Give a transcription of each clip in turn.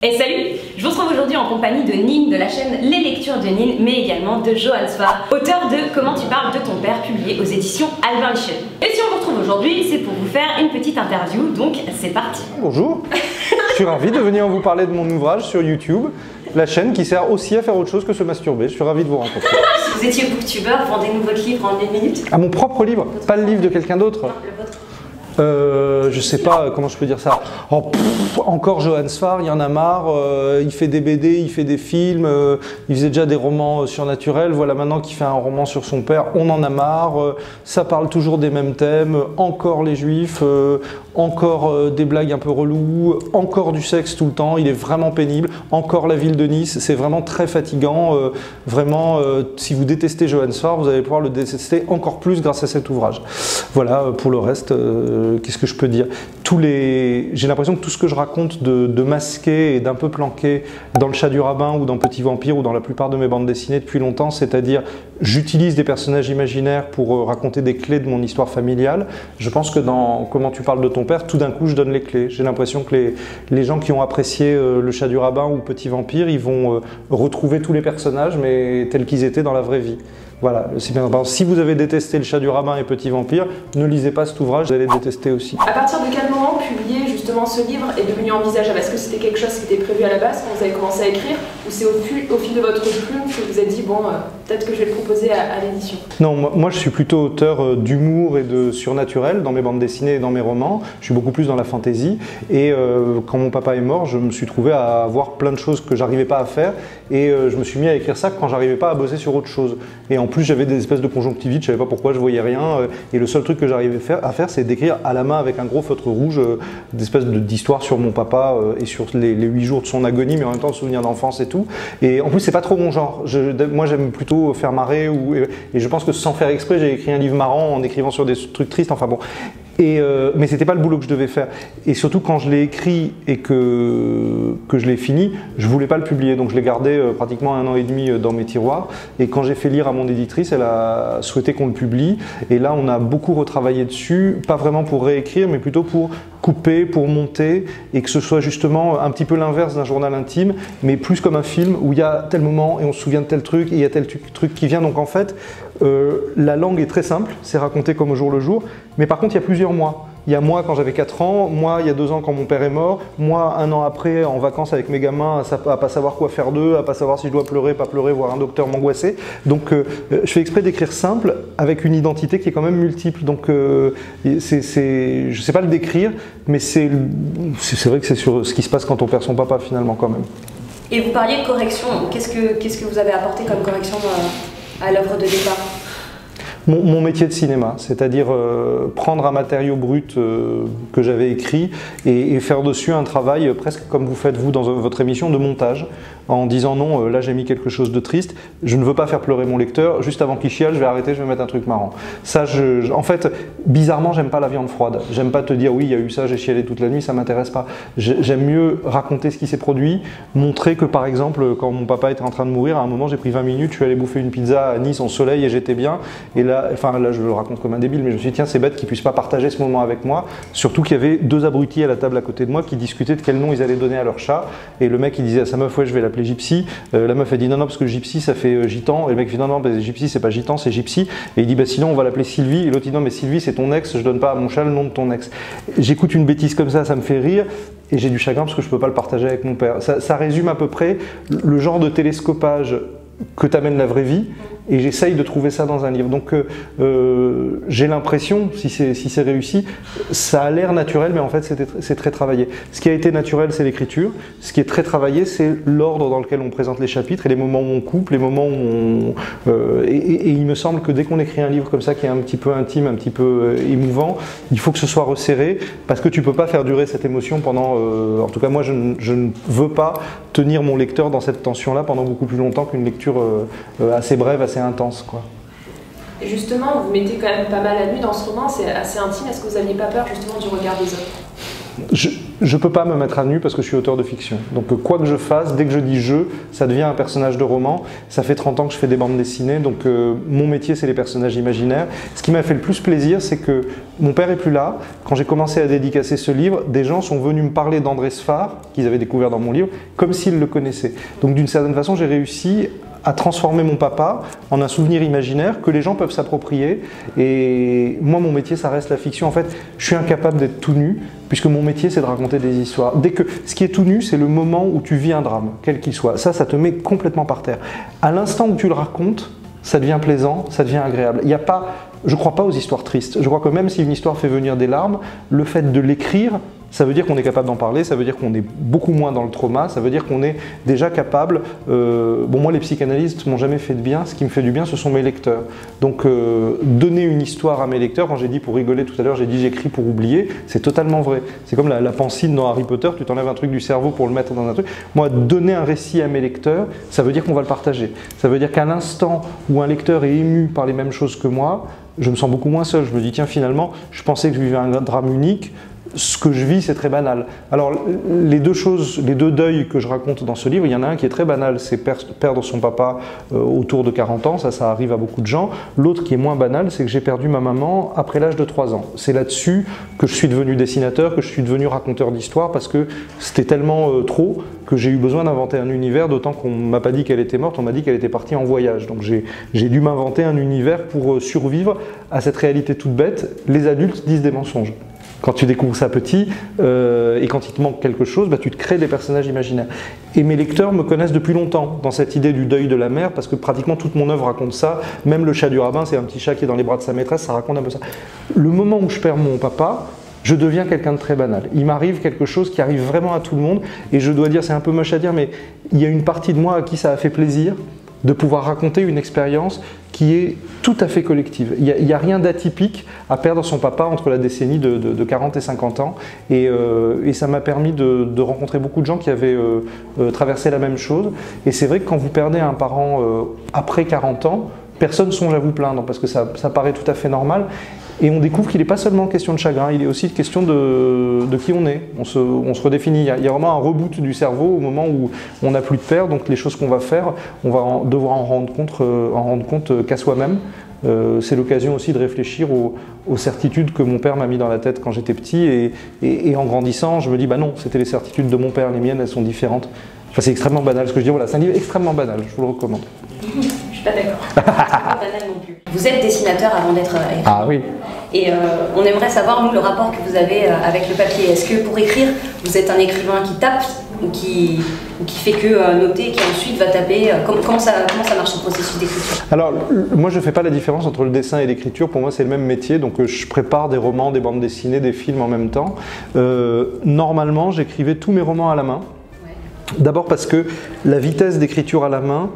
Et salut! Je vous retrouve aujourd'hui en compagnie de Nin de la chaîne Les Lectures de Nin, mais également de Johan Sfar, auteur de Comment tu parles de ton père, publié aux éditions Albin Michel. Et si on vous retrouve aujourd'hui, c'est pour vous faire une petite interview, donc c'est parti! Bonjour, je suis ravi de venir vous parler de mon ouvrage sur YouTube, la chaîne qui sert aussi à faire autre chose que se masturber. Je suis ravi de vous rencontrer. Vous étiez booktubeur, vendez-nous votre livre en 1 minute. À mon propre livre, pas le livre de quelqu'un d'autre. Non, le vôtre. Je sais pas comment je peux dire ça. Oh, encore Johan Sfar, il y en a marre. Il fait des BD, il fait des films. Il faisait déjà des romans surnaturels. Voilà maintenant qu'il fait un roman sur son père. On en a marre. Ça parle toujours des mêmes thèmes. Encore les juifs. Encore des blagues un peu reloues. Encore du sexe tout le temps. Il est vraiment pénible. Encore la ville de Nice. C'est vraiment très fatigant. Vraiment, si vous détestez Johan Sfar, vous allez pouvoir le détester encore plus grâce à cet ouvrage. Voilà, pour le reste. Qu'est-ce que je peux dire? J'ai l'impression que tout ce que je raconte de masqué et d'un peu planqué dans Le Chat du Rabbin ou dans Petit Vampire ou dans la plupart de mes bandes dessinées depuis longtemps, c'est-à-dire j'utilise des personnages imaginaires pour raconter des clés de mon histoire familiale. Je pense que dans Comment tu parles de ton père, tout d'un coup je donne les clés. J'ai l'impression que les gens qui ont apprécié Le Chat du Rabbin ou Petit Vampire, ils vont retrouver tous les personnages mais tels qu'ils étaient dans la vraie vie. Voilà, c'est bien. Si vous avez détesté Le Chat du Rabbin et Petit Vampire, ne lisez pas cet ouvrage, vous allez le détester aussi. À partir de quel moment publier justement ce livre est devenu envisageable? Est-ce que c'était quelque chose qui était prévu à la base quand vous avez commencé à écrire, ou c'est au fil de votre plume que vous vous êtes dit bon, peut-être que je vais le proposer à l'édition? Non, moi je suis plutôt auteur d'humour et de surnaturel dans mes bandes dessinées et dans mes romans. Je suis beaucoup plus dans la fantaisie. Et quand mon papa est mort, je me suis trouvé à avoir plein de choses que j'arrivais pas à faire. Et je me suis mis à écrire ça quand j'arrivais pas à bosser sur autre chose. Et en plus, j'avais des espèces de conjonctivites, je savais pas pourquoi, je voyais rien. Et le seul truc que j'arrivais à faire, c'est d'écrire à la main avec un gros feutre rouge des espèces d'histoires sur mon papa et sur les 8 jours de son agonie, mais en même temps de souvenirs d'enfance et tout. Et en plus, c'est pas trop mon genre. Moi, j'aime plutôt faire marrer. Et je pense que sans faire exprès, j'ai écrit un livre marrant en écrivant sur des trucs tristes. Enfin bon. Mais c'était pas le boulot que je devais faire. Et surtout quand je l'ai écrit et que je l'ai fini, je voulais pas le publier. Donc je l'ai gardé pratiquement 1 an et demi dans mes tiroirs. Et quand j'ai fait lire à mon éditrice, elle a souhaité qu'on le publie. Et là, on a beaucoup retravaillé dessus. Pas vraiment pour réécrire, mais plutôt pour couper, pour monter. Et que ce soit justement un petit peu l'inverse d'un journal intime, mais plus comme un film où il y a tel moment et on se souvient de tel truc et il y a tel truc qui vient. Donc en fait, la langue est très simple. C'est raconté comme au jour le jour. Mais par contre, il y a plusieurs mois. Il y a moi quand j'avais 4 ans, moi il y a 2 ans quand mon père est mort, moi 1 an après en vacances avec mes gamins à pas savoir quoi faire d'eux, à pas savoir si je dois pleurer, pas pleurer, voir un docteur, m'angoisser. Donc je fais exprès d'écrire simple avec une identité qui est quand même multiple. Donc je sais pas le décrire, mais c'est vrai que c'est sur ce qui se passe quand on perd son papa finalement quand même. Et vous parliez de correction, qu'est-ce que vous avez apporté comme correction à l'œuvre de départ? Mon métier de cinéma, c'est-à-dire prendre un matériau brut que j'avais écrit et faire dessus un travail presque comme vous faites vous dans votre émission de montage, en disant non, là j'ai mis quelque chose de triste, je ne veux pas faire pleurer mon lecteur, juste avant qu'il chiale, je vais arrêter, je vais mettre un truc marrant. Ça, en fait, bizarrement, j'aime pas la viande froide. J'aime pas te dire oui, il y a eu ça, j'ai chialé toute la nuit, ça m'intéresse pas. J'aime mieux raconter ce qui s'est produit, montrer que par exemple, quand mon papa était en train de mourir, à un moment j'ai pris 20 minutes, je suis allé bouffer une pizza à Nice en soleil et j'étais bien. Et là, je le raconte comme un débile, mais je me suis dit tiens, c'est bête qu'ils puissent pas partager ce moment avec moi. Surtout qu'il y avait 2 abrutis à la table à côté de moi qui discutaient de quel nom ils allaient donner à leur chat. Et le mec il disait à sa meuf ouais, je vais l'appeler Gypsy. La meuf a dit non parce que Gypsy ça fait gitan. Et le mec dit non Gypsy c'est pas gitan, c'est Gypsy. Et il dit bah sinon on va l'appeler Sylvie. Et l'autre dit non mais Sylvie c'est ton ex, je donne pas à mon chat le nom de ton ex. J'écoute une bêtise comme ça me fait rire. Et j'ai du chagrin parce que je peux pas le partager avec mon père. Ça résume à peu près le genre de télescopage que t'amène la vraie vie, et j'essaye de trouver ça dans un livre. Donc j'ai l'impression, si c'est réussi, ça a l'air naturel, mais en fait c'est très travaillé. Ce qui a été naturel, c'est l'écriture. Ce qui est très travaillé, c'est l'ordre dans lequel on présente les chapitres, et les moments où on coupe, les moments où on... et il me semble que dès qu'on écrit un livre comme ça, qui est un petit peu intime, un petit peu émouvant, il faut que ce soit resserré, parce que tu peux pas faire durer cette émotion pendant... en tout cas, moi, je ne veux pas tenir mon lecteur dans cette tension-là pendant beaucoup plus longtemps qu'une lecture assez brève, assez intense, quoi. Et justement, vous mettez quand même pas mal la nuit dans ce roman, c'est assez intime. Est-ce que vous n'aviez pas peur justement du regard des autres? je ne peux pas me mettre à nu parce que je suis auteur de fiction. Donc quoi que je fasse, dès que je dis je, ça devient un personnage de roman. Ça fait 30 ans que je fais des bandes dessinées, donc mon métier c'est les personnages imaginaires. Ce qui m'a fait le plus plaisir, c'est que mon père est plus là. Quand j'ai commencé à dédicacer ce livre, des gens sont venus me parler d'André Sfar, qu'ils avaient découvert dans mon livre, comme s'ils le connaissaient. Donc d'une certaine façon, j'ai réussi à transformer mon papa en un souvenir imaginaire que les gens peuvent s'approprier. Et moi, mon métier, ça reste la fiction. En fait, je suis incapable d'être tout nu, puisque mon métier, c'est de raconter des histoires. Ce qui est tout nu, c'est le moment où tu vis un drame, quel qu'il soit. Ça te met complètement par terre. À l'instant où tu le racontes, ça devient plaisant, ça devient agréable. Il n'y a pas... Je ne crois pas aux histoires tristes. Je crois que même si une histoire fait venir des larmes, le fait de l'écrire, ça veut dire qu'on est capable d'en parler, ça veut dire qu'on est beaucoup moins dans le trauma, ça veut dire qu'on est déjà capable... bon, moi, les psychanalystes m'ont jamais fait de bien. Ce qui me fait du bien, ce sont mes lecteurs. Donc, donner une histoire à mes lecteurs, quand j'ai dit pour rigoler tout à l'heure, j'ai dit j'écris pour oublier, c'est totalement vrai. C'est comme la pensine dans Harry Potter, tu t'enlèves un truc du cerveau pour le mettre dans un truc. Moi, donner un récit à mes lecteurs, ça veut dire qu'on va le partager. Ça veut dire qu'à l'instant où un lecteur est ému par les mêmes choses que moi, je me sens beaucoup moins seul. Je me dis, tiens, finalement, je pensais que je vivais un drame unique. Ce que je vis, c'est très banal. Alors, les deux deuils que je raconte dans ce livre, il y en a un qui est très banal, c'est perdre son papa autour de 40 ans, ça arrive à beaucoup de gens. L'autre qui est moins banal, c'est que j'ai perdu ma maman après l'âge de 3 ans. C'est là-dessus que je suis devenu dessinateur, que je suis devenu raconteur d'histoire, parce que c'était tellement trop que j'ai eu besoin d'inventer un univers, d'autant qu'on ne m'a pas dit qu'elle était morte, on m'a dit qu'elle était partie en voyage. Donc j'ai dû m'inventer un univers pour survivre à cette réalité toute bête. Les adultes disent des mensonges. Quand tu découvres ça petit et quand il te manque quelque chose, tu te crées des personnages imaginaires. Et mes lecteurs me connaissent depuis longtemps dans cette idée du deuil de la mère, parce que pratiquement toute mon œuvre raconte ça. Même le chat du rabbin, c'est un petit chat qui est dans les bras de sa maîtresse, ça raconte un peu ça. Le moment où je perds mon papa, je deviens quelqu'un de très banal. Il m'arrive quelque chose qui arrive vraiment à tout le monde, et je dois dire, c'est un peu moche à dire, mais il y a une partie de moi à qui ça a fait plaisir de pouvoir raconter une expérience qui est tout à fait collective. Il n'y a rien d'atypique à perdre son papa entre la décennie de 40 et 50 ans. Et ça m'a permis de rencontrer beaucoup de gens qui avaient traversé la même chose. Et c'est vrai que quand vous perdez un parent après 40 ans, personne ne songe à vous plaindre, parce que ça paraît tout à fait normal. Et on découvre qu'il n'est pas seulement question de chagrin, il est aussi question de qui on est. On se redéfinit. Il y a vraiment un reboot du cerveau au moment où on n'a plus de père, donc les choses qu'on va faire, on va devoir en rendre compte qu'à soi-même. C'est l'occasion aussi de réfléchir aux certitudes que mon père m'a mis dans la tête quand j'étais petit, et en grandissant, je me dis, bah non, c'était les certitudes de mon père, les miennes, elles sont différentes. Enfin, c'est extrêmement banal ce que je dis, voilà, c'est un livre extrêmement banal, je vous le recommande. Je suis pas d'accord. C'est pas banal non plus. Vous êtes dessinateur avant d'être écrivain. Ah oui. Et on aimerait savoir, nous, le rapport que vous avez avec le papier. Est-ce que pour écrire, vous êtes un écrivain qui tape ou qui fait que noter, qui ensuite va taper comment ça marche le processus d'écriture? Alors, moi je ne fais pas la différence entre le dessin et l'écriture. Pour moi, c'est le même métier. Donc, je prépare des romans, des bandes dessinées, des films en même temps. Normalement, j'écrivais tous mes romans à la main. D'abord parce que la vitesse d'écriture à la main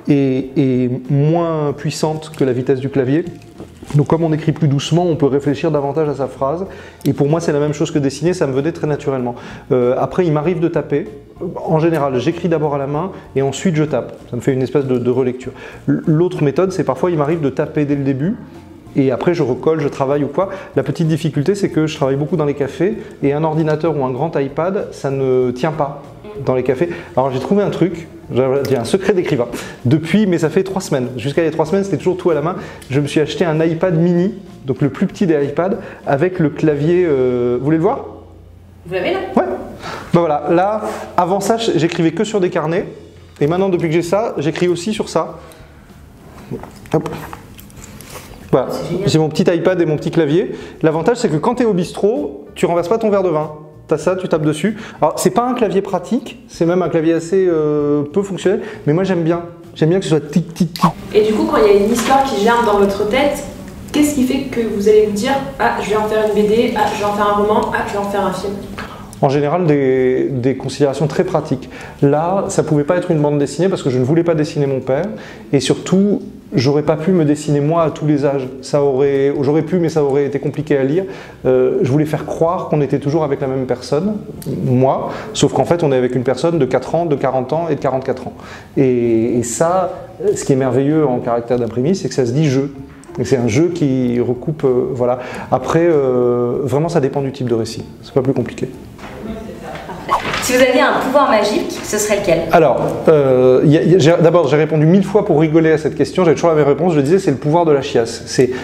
est moins puissante que la vitesse du clavier. Donc comme on écrit plus doucement, on peut réfléchir davantage à sa phrase. Et pour moi, c'est la même chose que dessiner, ça me venait très naturellement. Après, il m'arrive de taper. En général, j'écris d'abord à la main et ensuite je tape. Ça me fait une espèce de relecture. L'autre méthode, c'est parfois il m'arrive de taper dès le début. Et après, je recolle, je travaille ou quoi. La petite difficulté, c'est que je travaille beaucoup dans les cafés et un ordinateur ou un grand iPad, ça ne tient pas dans les cafés. Alors j'ai trouvé un truc, j'ai un secret d'écrivain. Mais ça fait 3 semaines. Jusqu'à les 3 semaines, c'était toujours tout à la main. Je me suis acheté un iPad mini, donc le plus petit des iPads, avec le clavier. Vous voulez le voir? Vous l'avez là? Ouais. Ben voilà, là, avant ça, j'écrivais que sur des carnets. Et maintenant, depuis que j'ai ça, j'écris aussi sur ça. Hop. Voilà, j'ai mon petit iPad et mon petit clavier. L'avantage, c'est que quand tu es au bistrot, tu renverses pas ton verre de vin. Tu as ça, tu tapes dessus. Alors, c'est pas un clavier pratique, c'est même un clavier assez peu fonctionnel, mais moi j'aime bien. J'aime bien que ce soit tic, tic, tic. Et du coup, quand il y a une histoire qui germe dans votre tête, qu'est-ce qui fait que vous allez vous dire « Ah, je vais en faire une BD, ah, je vais en faire un roman, ah, je vais en faire un film ». En général, des considérations très pratiques. Là, ça pouvait pas être une bande dessinée parce que je ne voulais pas dessiner mon père. Et surtout, j'aurais pas pu me dessiner moi à tous les âges. J'aurais pu, mais ça aurait été compliqué à lire. Je voulais faire croire qu'on était toujours avec la même personne, moi, sauf qu'en fait, on est avec une personne de 4 ans, de 40 ans et de 44 ans. Et ça, ce qui est merveilleux en caractère d'imprimiste, c'est que ça se dit « je ». C'est un jeu qui recoupe, voilà. Après, vraiment, ça dépend du type de récit. C'est pas plus compliqué. Si vous aviez un pouvoir magique, ce serait lequel? Alors, d'abord, j'ai répondu 1000 fois pour rigoler à cette question. J'avais toujours la même réponse. Je disais, c'est le pouvoir de la chiasse.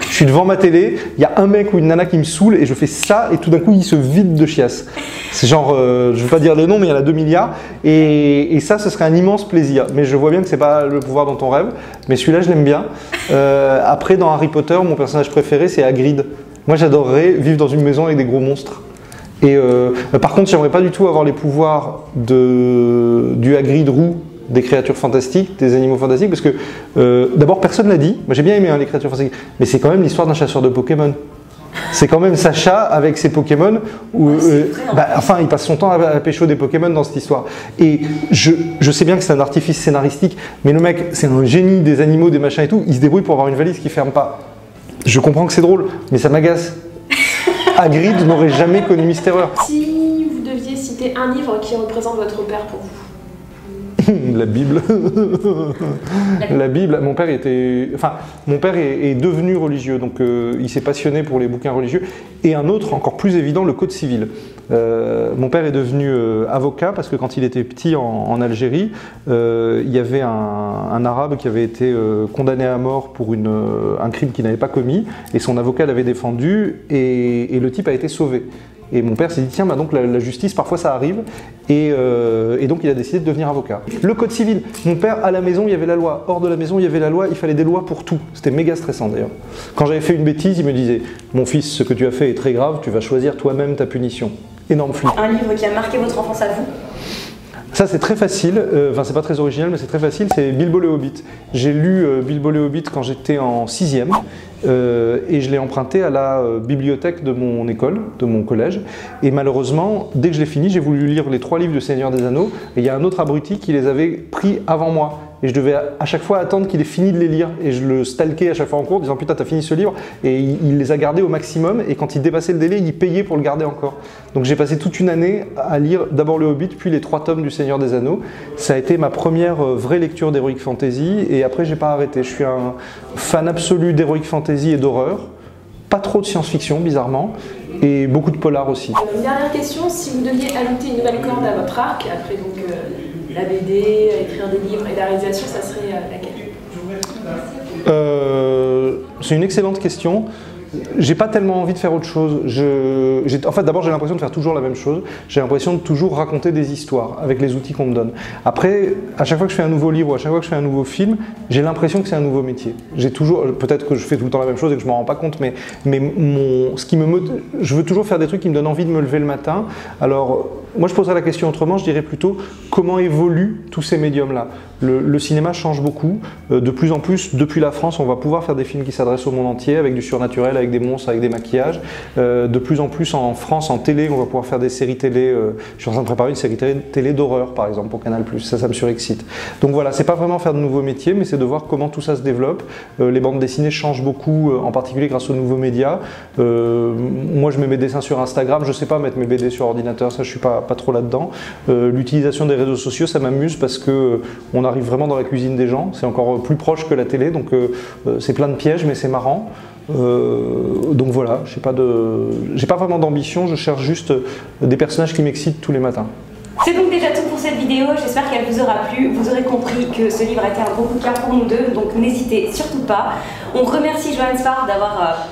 Je suis devant ma télé, il y a un mec ou une nana qui me saoule et je fais ça et tout d'un coup, il se vide de chiasse. C'est genre, je ne veux pas dire les noms, mais il y en a 2 milliards. Et ça, ce serait un immense plaisir. Mais je vois bien que ce n'est pas le pouvoir dont on rêve. Mais celui-là, je l'aime bien. Après, dans Harry Potter, mon personnage préféré, c'est Hagrid. Moi, j'adorerais vivre dans une maison avec des gros monstres. Et par contre, j'aimerais pas du tout avoir les pouvoirs du Hagrid roux des créatures fantastiques, des animaux fantastiques, parce que d'abord, personne l'a dit. Moi, j'ai bien aimé les créatures fantastiques, mais c'est quand même l'histoire d'un chasseur de Pokémon. C'est quand même Sacha avec ses Pokémon, enfin, il passe son temps à pécho des Pokémon dans cette histoire. Et je sais bien que c'est un artifice scénaristique, mais le mec, c'est un génie des animaux, des machins et tout. Il se débrouille pour avoir une valise qui ferme pas. Je comprends que c'est drôle, mais ça m'agace. Hagrid n'aurait jamais connu Mystérieux. Si vous deviez citer un livre qui représente votre père pour vous. La Bible. La Bible. Mon père est devenu religieux, donc il s'est passionné pour les bouquins religieux. Et un autre, encore plus évident, le Code civil. Mon père est devenu avocat parce que quand il était petit en Algérie, il y avait un arabe qui avait été condamné à mort pour un crime qu'il n'avait pas commis, et son avocat l'avait défendu, et le type a été sauvé. Et mon père s'est dit, tiens, bah donc la justice, parfois ça arrive, et donc il a décidé de devenir avocat. Le Code civil, mon père, à la maison, il y avait la loi, hors de la maison, il y avait la loi, il fallait des lois pour tout. C'était méga stressant d'ailleurs. Quand j'avais fait une bêtise, il me disait, mon fils, ce que tu as fait est très grave, tu vas choisir toi-même ta punition. Énorme flip. Un livre qui a marqué votre enfance à vous? Ça c'est très facile, enfin c'est pas très original mais c'est très facile, c'est Bilbo le Hobbit. J'ai lu Bilbo le Hobbit quand j'étais en 6e et je l'ai emprunté à la bibliothèque de mon école, de mon collège, et malheureusement dès que je l'ai fini j'ai voulu lire les 3 livres de Seigneur des Anneaux et il y a un autre abruti qui les avait pris avant moi. Et je devais à chaque fois attendre qu'il ait fini de les lire. Et je le stalkais à chaque fois en cours, en disant putain, t'as fini ce livre. Et il les a gardés au maximum. Et quand il dépassait le délai, il payait pour le garder encore. Donc j'ai passé toute une année à lire d'abord le Hobbit, puis les 3 tomes du Seigneur des Anneaux. Ça a été ma première vraie lecture d'Heroic Fantasy. Et après, j'ai pas arrêté. Je suis un fan absolu d'Heroic Fantasy et d'horreur. Pas trop de science-fiction, bizarrement. Et beaucoup de polar aussi. Une dernière question, si vous deviez ajouter une nouvelle corde à votre arc, après donc la BD, écrire des livres et la réalisation, ça serait laquelle? C'est une excellente question. J'ai pas tellement envie de faire autre chose. En fait, d'abord, j'ai l'impression de faire toujours la même chose. J'ai l'impression de toujours raconter des histoires avec les outils qu'on me donne. Après, à chaque fois que je fais un nouveau livre ou à chaque fois que je fais un nouveau film, j'ai l'impression que c'est un nouveau métier. J'ai toujours, peut-être que je fais tout le temps la même chose et que je m'en rends pas compte, mais je veux toujours faire des trucs qui me donnent envie de me lever le matin. Alors, moi, je poserais la question autrement. Je dirais plutôt comment évoluent tous ces médiums-là. Le cinéma change beaucoup. De plus en plus, depuis la France, on va pouvoir faire des films qui s'adressent au monde entier avec du surnaturel, avec des monstres, avec des maquillages. De plus en plus en France, en télé, on va pouvoir faire des séries télé. Je suis en train de préparer une série télé d'horreur, par exemple, pour Canal+. Ça me surexcite. Donc voilà, c'est pas vraiment faire de nouveaux métiers, mais c'est de voir comment tout ça se développe. Les bandes dessinées changent beaucoup, en particulier grâce aux nouveaux médias. Moi, je mets mes dessins sur Instagram. Je sais pas mettre mes BD sur ordinateur, ça, je suis pas trop là-dedans. L'utilisation des réseaux sociaux, ça m'amuse parce que on arrive vraiment dans la cuisine des gens. C'est encore plus proche que la télé, donc c'est plein de pièges, mais c'est marrant. Donc voilà, j'ai pas vraiment d'ambition, je cherche juste des personnages qui m'excitent tous les matins. C'est donc déjà tout pour cette vidéo, j'espère qu'elle vous aura plu. Vous aurez compris que ce livre a été un gros coup de cœur pour nous deux, donc n'hésitez surtout pas. On remercie Johan Sfar d'avoir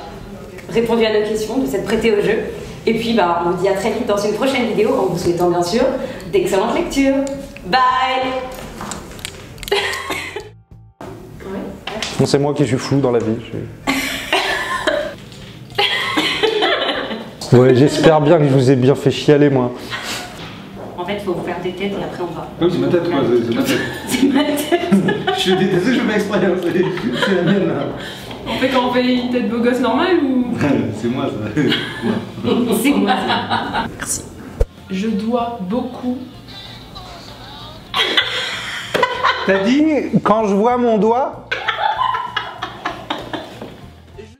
répondu à nos questions, de s'être prêté au jeu. Et puis on vous dit à très vite dans une prochaine vidéo, en vous souhaitant bien sûr d'excellentes lectures. Bye. Bon, c'est moi qui suis flou dans la vie. Ouais, j'espère bien que je vous ai bien fait chialer, moi. En fait, il faut vous faire des têtes et après on va. Oui, c'est ma tête, moi, c'est ma tête. C'est ma tête. Je suis désolé, je fais exprès, c'est la mienne là. On fait quand on fait une tête beau gosse normale ou... C'est moi ça. C'est moi ça. Merci. Je dois beaucoup. T'as dit quand je vois mon doigt